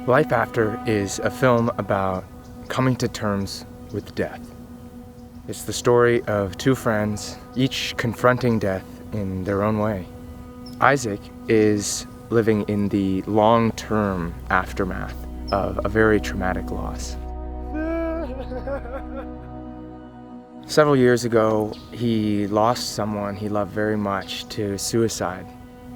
Life After is a film about coming to terms with death. It's the story of two friends, each confronting death in their own way. Isaac is living in the long-term aftermath of a very traumatic loss. Several years ago, he lost someone he loved very much to suicide.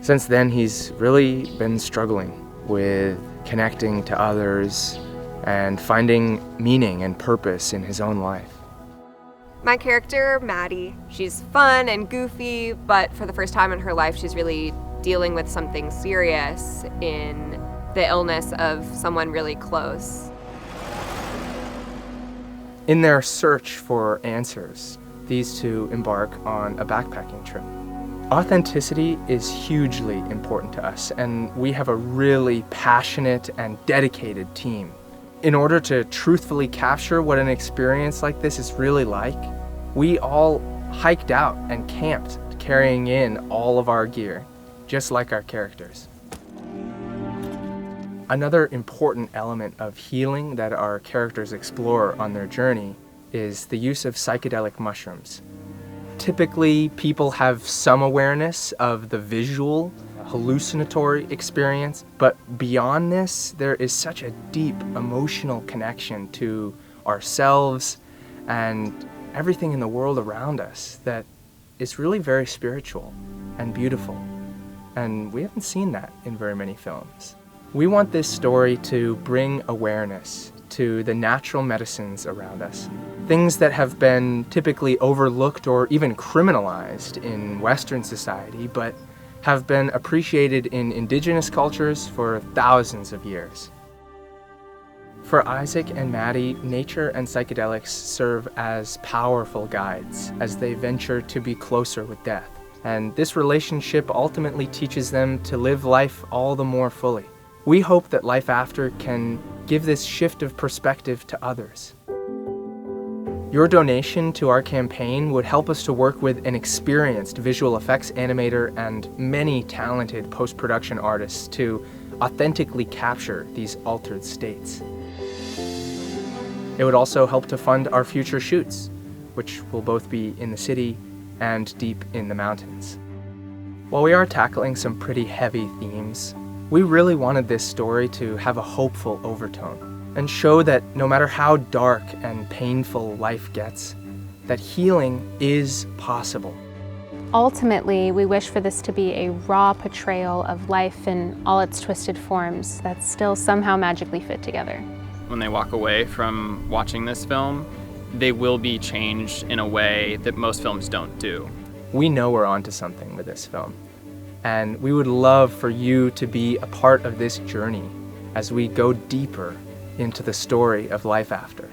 Since then, he's really been struggling with connecting to others and finding meaning and purpose in his own life. My character, Maddie, she's fun and goofy, but for the first time in her life, she's really dealing with something serious in the illness of someone really close. In their search for answers, these two embark on a backpacking trip. Authenticity is hugely important to us, and we have a really passionate and dedicated team. In order to truthfully capture what an experience like this is really like, we all hiked out and camped, carrying in all of our gear, just like our characters. Another important element of healing that our characters explore on their journey is the use of psychedelic mushrooms. Typically, people have some awareness of the visual, hallucinatory experience, but beyond this, there is such a deep emotional connection to ourselves and everything in the world around us that is really very spiritual and beautiful. And we haven't seen that in very many films. We want this story to bring awareness to the natural medicines around us, things that have been typically overlooked or even criminalized in Western society, but have been appreciated in indigenous cultures for thousands of years. For Isaac and Maddie, nature and psychedelics serve as powerful guides as they venture to be closer with death. And this relationship ultimately teaches them to live life all the more fully. We hope that Life After can give this shift of perspective to others. Your donation to our campaign would help us to work with an experienced visual effects animator and many talented post-production artists to authentically capture these altered states. It would also help to fund our future shoots, which will both be in the city and deep in the mountains. While we are tackling some pretty heavy themes, we really wanted this story to have a hopeful overtone and show that no matter how dark and painful life gets, that healing is possible. Ultimately, we wish for this to be a raw portrayal of life in all its twisted forms that still somehow magically fit together. When they walk away from watching this film, they will be changed in a way that most films don't do. We know we're onto something with this film, and we would love for you to be a part of this journey as we go deeper into the story of Life After.